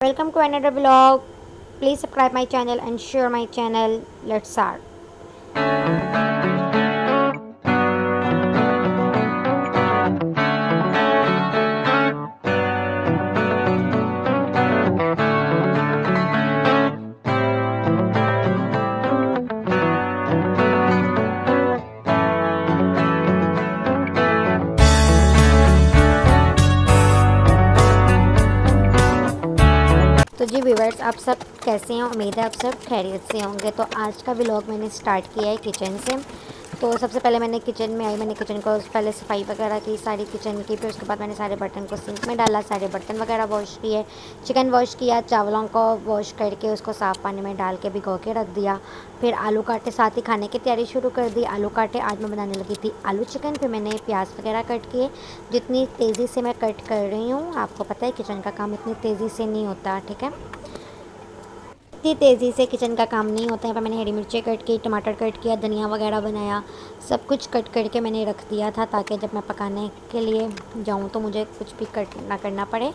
Welcome to another vlog. Please subscribe my channel and share my channel. Let's start. तो जी viewers, आप सब कैसे हैं? उम्मीद है आप सब खैरियत से होंगे। तो आज का व्लॉग मैंने स्टार्ट किया है किचन से। तो सबसे पहले मैंने किचन में आई, मैंने किचन को पहले सफाई वगैरह की सारी किचन की। फिर उसके बाद मैंने सारे बर्तन को सिंक में डाला, सारे बर्तन वगैरह वॉश किए, चिकन वॉश किया, चावलों को वॉश करके उसको साफ़ पानी में डाल के भिगो के रख दिया। फिर आलू काटे, साथ ही खाने की तैयारी शुरू कर दी। आलू काटे, आज मैं बनाने लगी थी आलू चिकन। फिर मैंने प्याज वगैरह कट किए। जितनी तेज़ी से मैं कट कर रही हूँ, आपको पता है किचन का काम इतनी तेज़ी से नहीं होता, ठीक है। इतनी तेज़ी से किचन का काम नहीं होता है। पर मैंने हरी मिर्ची कट की, टमाटर कट किया, धनिया वगैरह बनाया, सब कुछ कट करके मैंने रख दिया था ताकि जब मैं पकाने के लिए जाऊँ तो मुझे कुछ भी कट ना करना पड़े।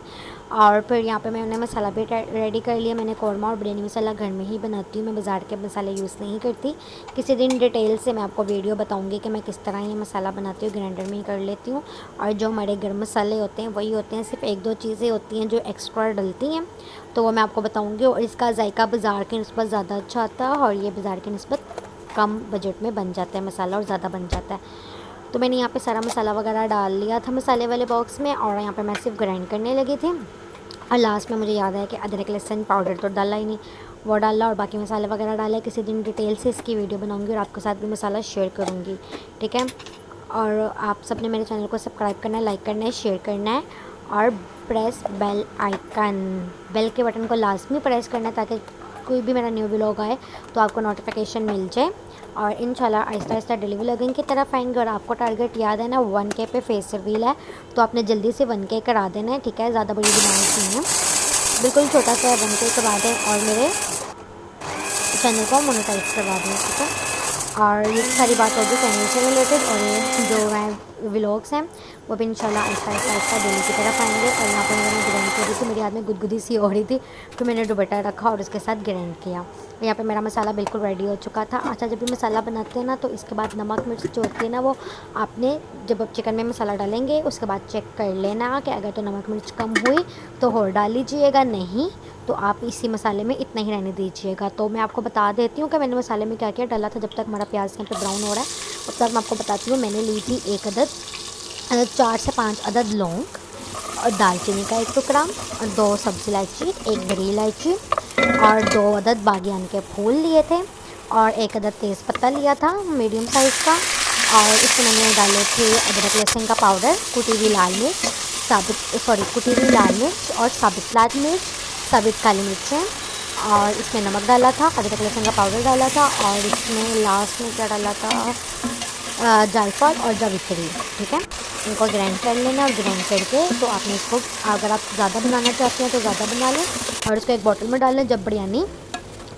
और फिर यहाँ पे मैंने मसाला भी रेडी कर लिया। मैंने कौरमा और बिरयानी मसाला घर में ही बनाती हूँ, मैं बाज़ार के मसाले यूज़ नहीं करती। किसी दिन डिटेल से मैं आपको वीडियो बताऊँगी कि मैं किस तरह ये मसाला बनाती हूँ, ग्राइंडर में ही कर लेती हूँ। और जो हमारे गर्म मसाले होते हैं वही होते हैं, सिर्फ एक दो चीज़ें होती हैं जो एक्स्ट्रा डलती हैं, तो वो मैं आपको बताऊंगी। और इसका जायका बाज़ार की निस्बत ज़्यादा अच्छा आता है और ये बाज़ार की निस्बत कम बजट में बन जाता है मसाला और ज़्यादा बन जाता है। तो मैंने यहाँ पे सारा मसाला वगैरह डाल लिया था मसाले वाले बॉक्स में, और यहाँ पे मैं सिर्फ ग्राइंड करने लगी थी। और लास्ट में मुझे याद है कि अदरक लहसुन पाउडर तो डाला ही नहीं, वो डाला और बाकी मसाले वगैरह डाले। किसी दिन डिटेल से इसकी वीडियो बनाऊँगी और आपके साथ भी मसाला शेयर करूँगी, ठीक है। और आप सब ने मेरे चैनल को सब्सक्राइब करना है, लाइक करना है, शेयर करना है और प्रेस बेल आइकन, बेल के बटन को लाजमी प्रेस करना है ताकि कोई भी मेरा न्यू व्लॉग आए तो आपको नोटिफिकेशन मिल जाए। और इंशाल्लाह आहिस्ता आहिस्ता डिलीवरी लगन की तरफ आएंगे। और आपको टारगेट याद है ना, 1K पे फेस रिवील है, तो आपने जल्दी से 1K करा देना है, ठीक है। ज़्यादा बड़ी डिमांड नहीं है, बिल्कुल छोटा सा 1K करवा दें और मेरे चैनल को मोनेटाइज करवा दें, ठीक है। और ये सारी बात होगी चैनल से रिलेटेड। और ये जो मैं व्लॉग्स हैं वो भी इंशाल्लाह आहिस्ता आहिस्ता आहिस्ता डेली की तरफ आएंगे। और यहाँ पर मैंने ग्राइंड कर रही थी, मेरे हाथ में गुदगुदी सी हो रही थी, तो मैंने दुपट्टा रखा और उसके साथ ग्राइंड किया। यहाँ पे मेरा मसाला बिल्कुल रेडी हो चुका था। अच्छा, जब भी मसाला बनाते हैं ना तो इसके बाद नमक मिर्च जो होती है ना, वो आपने जब आप चिकन में मसाला डालेंगे उसके बाद चेक कर लेना कि अगर तो नमक मिर्च कम हुई तो और डाल लीजिएगा, नहीं तो आप इसी मसाले में इतना ही रहने दीजिएगा। तो मैं आपको बता देती हूँ कि मैंने मसाले में क्या क्या डाला था। जब तक हमारा प्याज यहाँ पे ब्राउन हो रहा है तब तक मैं आपको बताती हूँ। मैंने ली थी एक अदद 4 से 5 अदद लौंग और दालचीनी का एक टुकड़ा और 2 सब्ज़ी इलायची, 1 बड़ी इलायची और 2 अदद बागियान के फूल लिए थे और 1 अदद तेज़पत्ता लिया था मीडियम साइज़ का। और इसमें मैंने डाले थे अदरक लहसुन का पाउडर, कुटी हुई लाल मिर्च, कुटी हुई लाल मिर्च और साबित लाल मिर्च, साबित काली मिर्चें। और इसमें नमक डाला था, अदरक लहसुन का पाउडर डाला था और इसमें लास्ट में क्या डाला था, जायफल और जावित्री, ठीक है। इनको ग्राइंड कर लेना और ग्राइंड करके तो आपने इसको, अगर आप ज़्यादा बनाना चाहते हैं तो ज़्यादा बना लें और इसको एक बॉटल में डाल लें। जब बिरयानी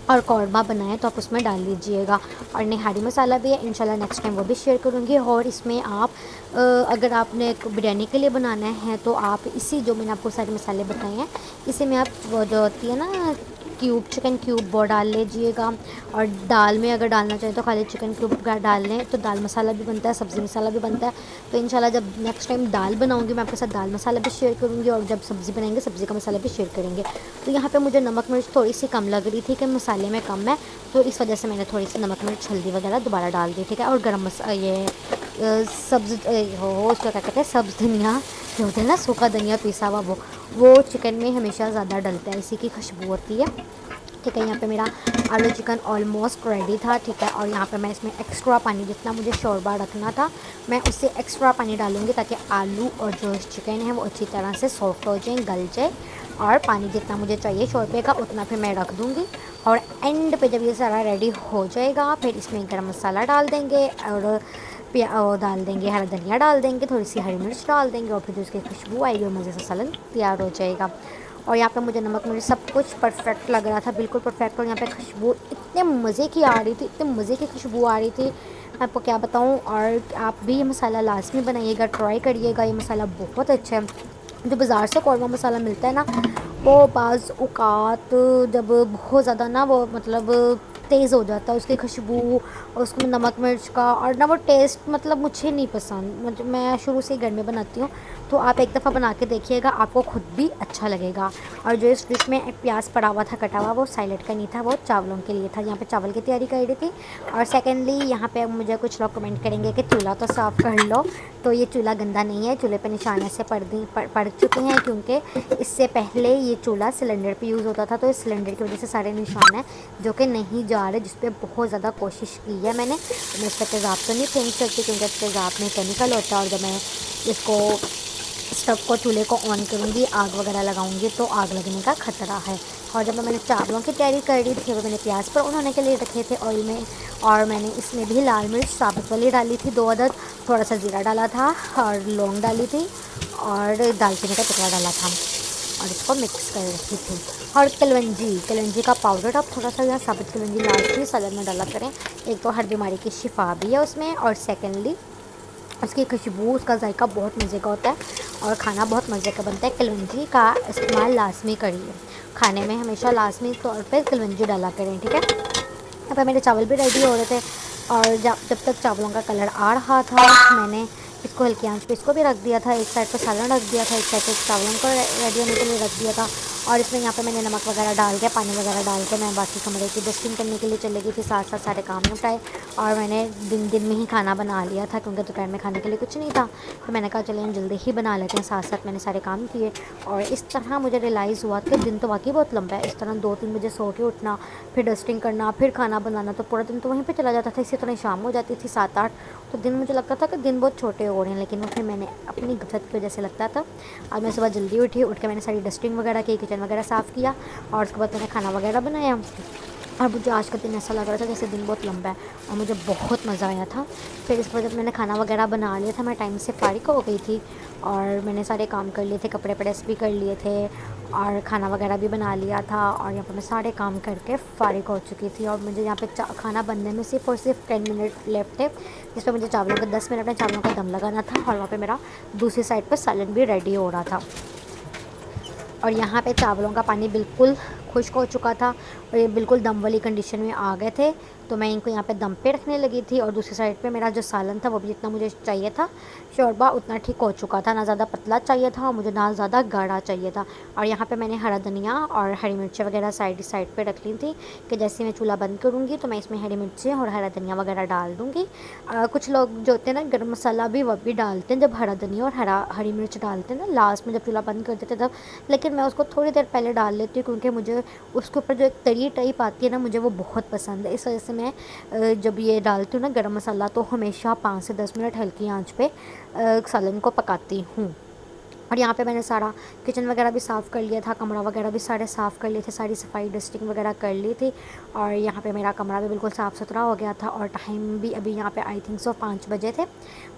और कौरमा बनाएं तो आप उसमें डाल लीजिएगा। और निहारी मसाला भी है, इंशाल्लाह नेक्स्ट टाइम वो भी शेयर करूँगी। और इसमें आप अगर आपने बिरयानी के लिए बनाना है तो आप इसी जो मैंने आपको सारे मसाले बताए हैं इसी में आप वो जो होती है ना क्यूब, चिकन क्यूब, वो डाल लीजिएगा। और दाल में अगर डालना चाहें तो खाली चिकन क्यूब डाल लें, तो दाल मसाला भी बनता है, सब्ज़ी मसाला भी बनता है। तो इंशाल्लाह जब नेक्स्ट टाइम दाल बनाऊंगी मैं आपके साथ दाल मसाला भी शेयर करूंगी और जब सब्ज़ी बनाएंगे सब्ज़ी का मसाला भी शेयर करेंगे। तो यहाँ पे मुझे नमक मिर्च थोड़ी सी कम लग रही थी कि मसाले में कम है, तो इस वजह से मैंने थोड़ी सी नमक मिर्च हल्दी वगैरह दोबारा डाल दी, ठीक है। और गर्म मसाला, ये सब्ज़ उसका क्या कहते हैं, सब्ज़ धनिया जो होता है ना, सूखा धनिया पिसा हुआ, वो चिकन में हमेशा ज़्यादा डलता है, इसी की खुशबू होती है, ठीक है। यहाँ पे मेरा आलू चिकन ऑलमोस्ट रेडी था, ठीक है। और यहाँ पे मैं इसमें एक्स्ट्रा पानी, जितना मुझे शोरबा रखना था मैं उससे एक्स्ट्रा पानी डालूँगी ताकि आलू और जो चिकन है वो अच्छी तरह से सॉफ्ट हो जाए, गल जाए। और पानी जितना मुझे चाहिए शोरबे का उतना फिर मैं रख दूँगी। और एंड पे जब ये सारा रेडी हो जाएगा फिर इसमें गरम मसाला डाल देंगे और डाल देंगे, हरा धनिया डाल देंगे, थोड़ी सी हरी मिर्च डाल देंगे और फिर जो उसकी खुशबू आएगी और मज़े से सालन तैयार हो जाएगा। और यहाँ पे मुझे नमक मिर्च सब कुछ परफेक्ट लग रहा था, बिल्कुल परफेक्ट। और यहाँ पे खुशबू इतने मज़े की आ रही थी, इतने मज़े की खुशबू आ रही थी, मैं आपको क्या बताऊँ। और आप भी ये मसाला लाजमी बनाइएगा, ट्राई करिएगा, ये मसाला बहुत अच्छा है। जो बाज़ार से कौरमा मसाला मिलता है ना वो बाज़ औक़ात जब बहुत ज़्यादा ना वो मतलब तेज़ हो जाता है उसकी खुशबू और उसमें नमक मिर्च का, और ना वो टेस्ट मतलब मुझे नहीं पसंद। मुझे, मैं शुरू से ही घर में बनाती हूँ, तो आप एक दफ़ा बना के देखिएगा, आपको खुद भी अच्छा लगेगा। और जो इस डिश में एक प्याज पड़ा हुआ था कटा हुआ, वो सैलेड का नहीं था, वो चावलों के लिए था। यहाँ पे चावल की तैयारी कर रही थी। और सेकेंडली यहाँ पे मुझे कुछ लोग कमेंट करेंगे कि चूल्हा तो साफ़ कर लो, तो ये चूल्हा गंदा नहीं है, चूल्हे पे निशान ऐसे पड़ चुके हैं, क्योंकि इससे पहले ये चूल्हा सिलेंडर पे यूज़ होता था, तो इस सिलेंडर की वजह से सारे निशान हैं जो कि नहीं जा रहे, जिस पे बहुत ज़्यादा कोशिश की है मैंने। तो मैं इस पर तेज़ाब तो नहीं फेंक सकती, क्योंकि तेज़ाब में केमिकल होता है, और जब मैं इसको स्टव को चूल्हे को ऑन करूँगी, आग वगैरह लगाऊँगी, तो आग लगने का ख़तरा है। और जब मैंने चावलों की तैयारी कर रही थी, वो मैंने प्याज पर उन्होंने के लिए रखे थे ऑयल में, और मैंने इसमें भी लाल मिर्च साबुत वाली डाली थी 2 अदद, थोड़ा सा ज़ीरा डाला था, और लौंग डाली थी, और दालचीनी का टुकड़ा डाला था, और इसको मिक्स कर रखी थी। और कलवंजी का पाउडर आप थोड़ा सा, या साबुत कलवंजी लास्ट में सलाद में डाला करें। एक तो हर बीमारी की शिफा भी है उसमें, और सेकेंडली उसकी खुशबू, उसका जायका बहुत मज़े का होता है, और खाना बहुत मज़े का बनता है। कलवंजी का इस्तेमाल लाजमी करिए खाने में, हमेशा लाजमी तौर पे कलवंजी डाला करें, ठीक है। यहाँ पर मेरे चावल भी रेडी हो रहे थे, और जब तक चावलों का कलर आ रहा था, मैंने इसको हल्की आंच पे इसको भी रख दिया था, एक साइड पर सालन रख दिया था, एक साइड पर चावलों को रेडी होने के लिए रख दिया था। और इसमें यहाँ पे मैंने नमक वगैरह डाल के, पानी वगैरह डाल के, मैं बाकी कमरे की डस्टिंग करने के लिए चली गई थी, साथ साथ सारे काम निपटाए। और मैंने दिन में ही खाना बना लिया था, क्योंकि दोपहर में खाने के लिए कुछ नहीं था, तो मैंने कहा चलें जल्दी ही बना लेते हैं। साथ साथ मैंने सारे काम किए, और इस तरह मुझे रियलाइज़ हुआ कि दिन तो वाकई बहुत लंबा है। इस तरह 2-3 बजे सो के उठना, फिर डस्टिंग करना, फिर खाना बनाना, तो पूरा दिन तो वहीं पर चला जाता था। इसी तरह शाम हो जाती थी 7-8, तो दिन मुझे लगता था कि दिन बहुत छोटे हो रहे हैं, लेकिन वो फिर मैंने अपनी गलत की वजह से लगता था। आज मैं सुबह जल्दी उठ के मैंने सारी डस्टिंग वगैरह की, किचन वगैरह साफ़ किया, और उसके बाद मैंने खाना वगैरह बनाया। और मुझे आज का दिन ऐसा लग रहा था जैसे दिन बहुत लंबा है, और मुझे बहुत मज़ा आया था। फिर इसके बाद जब मैंने खाना वगैरह बना लिया था, मैं टाइम से फ़ारिग हो गई थी, और मैंने सारे काम कर लिए थे, कपड़े प्रेस भी कर लिए थे, और खाना वगैरह भी बना लिया था, और यहाँ पर मैं सारे काम करके फ़ारिग हो चुकी थी। और मुझे यहाँ पे खाना बनने में सिर्फ और सिर्फ 10 मिनट लेफ्ट थे, जिस पर मुझे चावलों का 10 मिनट में चावलों का दम लगाना था, और वहाँ पे मेरा दूसरी साइड पर सालन भी रेडी हो रहा था। और यहाँ पे चावलों का पानी बिल्कुल खुश्क हो चुका था, और ये बिल्कुल दम वाली कंडीशन में आ गए थे, तो मैं इनको यहाँ पे दम पे रखने लगी थी। और दूसरी साइड पे मेरा जो सालन था, वो भी जितना मुझे चाहिए था, शोरबा उतना ठीक हो चुका था, ना ज़्यादा पतला चाहिए था और मुझे ना ज़्यादा गाढ़ा चाहिए था। और यहाँ पे मैंने हरा धनिया और हरी मिर्ची वगैरह साइड पे रख ली थी, कि जैसे मैं चूल्हा बंद करूँगी तो मैं इसमें हरी मिर्ची और हरा धनिया वगैरह डाल दूँगी। कुछ लोग जो होते हैं ना, गर्म मसाला भी वो भी डालते हैं जब हरा धनिया और हरी मिर्च डालते हैं ना लास्ट में, जब चूल्हा बंद कर देते तब। लेकिन मैं उसको थोड़ी देर पहले डाल लेती हूँ, क्योंकि मुझे उसके ऊपर जो एक तरी टाइप आती है ना, मुझे वो बहुत पसंद है। इस वजह से मैं जब ये डालती हूँ ना गरम मसाला, तो हमेशा 5 से 10 मिनट हल्की आंच पे सालन को पकाती हूँ। और यहाँ पे मैंने सारा किचन वगैरह भी साफ़ कर लिया था, कमरा वगैरह भी सारे साफ़ कर लिए थे, सारी सफाई डस्टिंग वगैरह कर ली थी। और यहाँ पे मेरा कमरा भी बिल्कुल साफ़ सुथरा हो गया था। और टाइम भी अभी यहाँ पे आई थिंक सो 5 बजे थे,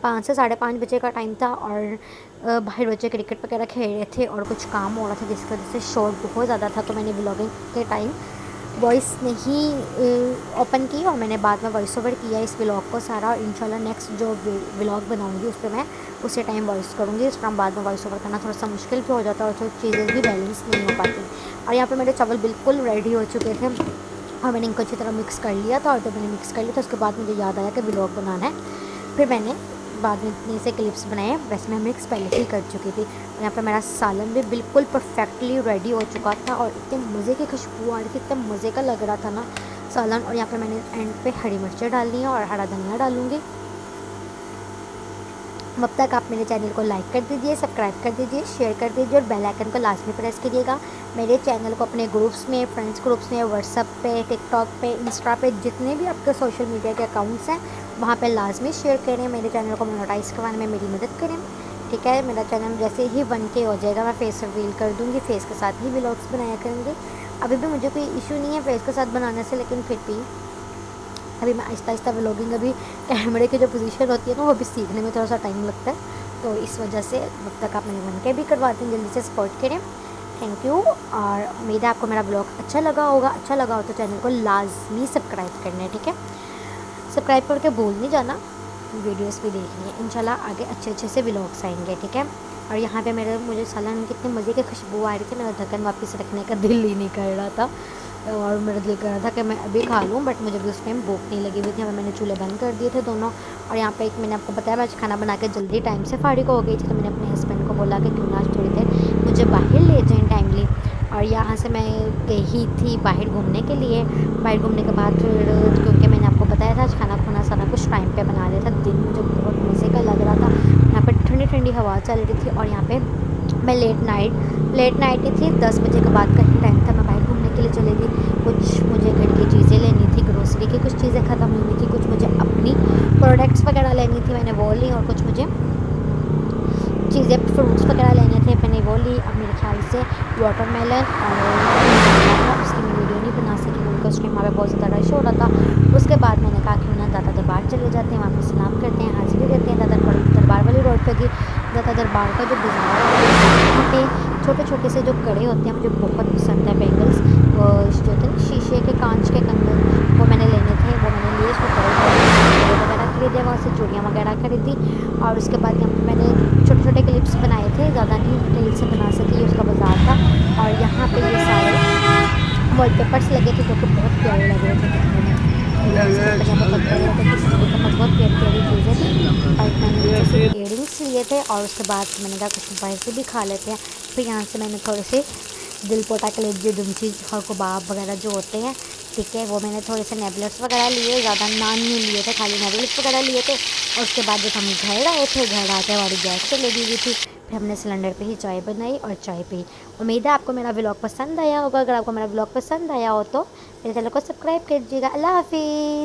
5 से 5:30 बजे का टाइम था। और बाहर बच्चे क्रिकेट वगैरह खेल रहे थे, और कुछ काम हो रहा था, जिसकी वजह से शोर बहुत ज़्यादा था। तो मैंने व्लॉगिंग के टाइम वॉइस नहीं ओपन की, और मैंने बाद में वॉइस ओवर किया इस व्लॉग को सारा। और इंशाल्लाह नेक्स्ट जो व्लॉग बनाऊंगी उस पर मैं उसी टाइम वॉइस करूँगी। इस टाइम बाद में वॉइस ओवर करना थोड़ा सा मुश्किल भी हो जाता है, और थोड़ी चीज़ें भी बैलेंस नहीं हो पाती। और यहाँ पे मेरे चावल बिल्कुल रेडी हो चुके थे, और मैंने इनको अच्छी तरह मिक्स कर लिया था। और जब मैंने मिक्स कर लिया था, उसके बाद मुझे याद आया कि व्लॉग बनाना है। फिर मैंने बाद में इतने से क्लिप्स बनाए, वैसे मैं मिक्स पहले ही कर चुकी थी। और यहाँ पे मेरा सालन भी बिल्कुल परफेक्टली रेडी हो चुका था, और इतने मज़े की खुशबू आ रही थी, इतने मज़े का लग रहा था ना सालन। और यहाँ पे मैंने एंड पे हरी मिर्चें डालनी है और हरा धनिया डालूँगी। तब तक आप मेरे चैनल को लाइक कर दीजिए, सब्सक्राइब कर दीजिए, शेयर कर दीजिए, और बेल आइकन को लाजमी प्रेस कीजिएगा। मेरे चैनल को अपने ग्रुप्स में, फ्रेंड्स ग्रुप्स में, व्हाट्सएप पे, टिकटॉक पे, इंस्टा पे, जितने भी आपके सोशल मीडिया के अकाउंट्स हैं, वहाँ पे लाजमी शेयर करें। मेरे चैनल को मोनेटाइज करवाने में मेरी मदद करें, ठीक है। मेरा चैनल जैसे ही 1K हो जाएगा, मैं फेस रिवील कर दूँगी, फेस के साथ ही व्लॉग्स बनाया करूँगी। अभी भी मुझे कोई इशू नहीं है फेस के साथ बनाने से, लेकिन फिर भी अभी मैं आहिस्ता आहिस्ता व्लॉगिंग, अभी कैमरे की जो पोजीशन होती है ना, वो भी सीखने में थोड़ा सा टाइम लगता है। तो इस वजह से जब तक आप मेरे 1K भी करवाते हैं, जल्दी से सपोर्ट करें। Thank you. और उम्मीद है आपको मेरा ब्लॉग अच्छा लगा होगा। अच्छा लगा हो तो चैनल को लाजमी सब्सक्राइब करना है, ठीक है। सब्सक्राइब करके भूल नहीं जाना, वीडियोस भी देखनी है। इंशाल्लाह आगे अच्छे से व्लॉग्स आएंगे, ठीक है। और यहाँ पे मुझे सालन में कितने मज़े की खुशबू आ रही थी, मेरा ढक्कन वापस रखने का दिल ही नहीं कर रहा था और मेरा दिल कर रहा था कि मैं अभी खा लूँ, बट मुझे भी उस टाइम भूख नहीं लगी हुई थी। हमें मैंने चूल्हे बंद कर दिए थे दोनों। और यहाँ पे एक मैंने आपको बताया मैं खाना बना के जल्दी टाइम से फारिग हो गई थी, तो मैंने अपने हस्बैंड को बोला कि क्यों ना आज थोड़ी देर मुझे बाहर ले जाएँ टाइमली। और यहाँ से मैं गई थी बाहर घूमने के लिए। बाहर घूमने के बाद फिर क्योंकि मैंने आपको बताया था आज खाना खुना सारा कुछ टाइम पे बना लिया था, दिन मुझे बहुत मज़े का लग रहा था। यहाँ पे ठंडी ठंडी हवा चल रही थी और यहाँ पे मैं लेट नाइट ही थी, 10 बजे के बाद का ही टाइम था। मैं बाहर घूमने के लिए चली गई। कुछ मुझे घर की चीज़ें लेनी थी, ग्रोसरी की कुछ चीज़ें ख़त्म हुई थी, कुछ मुझे अपनी प्रोडक्ट्स वगैरह लेनी थी, मैंने वो ली। और कुछ मुझे चीज़ें फ्रूट्स वगैरह लेने थे, मैंने वो ली। अब मेरे ख्याल से वाटरमेलन और उसकी मैं वीडियो नहीं बना सकी क्योंकि उस टाइम वहाँ पे बहुत ज़्यादा रश हो रहा था। उसके बाद मैंने कहा क्यों ना दादा दरबार चले जाते हैं, वहाँ पे सलाम करते हैं, हाजिरी देते हैं। दादा दरबार वाली रोड पे थी। दादा दरबार का जो बाज़ार है वहाँ पे छोटे छोटे से जो कड़े होते हैं मुझे बहुत पसंद है। बैंगल्स जो होते हैं शीशे के कांच के कंगन, वो मैंने लेने थे, वो मैंने लिए। उसको कड़े वगैरह खरीदे, वहाँ से चूड़ियाँ वगैरह खरीदी। और उसके बाद यहाँ पे मैंने छोटे छोटे क्लिप्स बनाए थे, ज़्यादा नहीं डिटेल से बना सकी, ये उसका बाज़ार था। और यहाँ पे ये सारे वॉलपेपर्स लगे थे जो कि बहुत प्यारे लग रहे थे दिखने में। बहुत प्यारी प्यारी चीज़ें थी। और मैंने जैसे इयरिंग्स लिए थे और उसके बाद मैंने कहा कुछ बाहर से भी खा लेते हैं। फिर यहाँ से मैंने थोड़े से दिल पोटा कलेज जो दुमची और कबाब वगैरह जो होते हैं, ठीक है, वो मैंने थोड़े से नेबलेट्स वगैरह लिए, ज़्यादा नान नहीं लिए थे, खाली नेबलेट्स वगैरह लिए थे। और उसके बाद जब हम घर आए थे, घर आते हमारी गैस चली गई थी। फिर हमने सिलेंडर पे ही चाय बनाई और चाय पी। उम्मीद है आपको मेरा व्लॉग पसंद आया होगा। अगर आपको मेरा व्लॉग पसंद आया हो तो मेरे चैनल को सब्सक्राइब कीजिएगा। अल्लाह हाफिज़।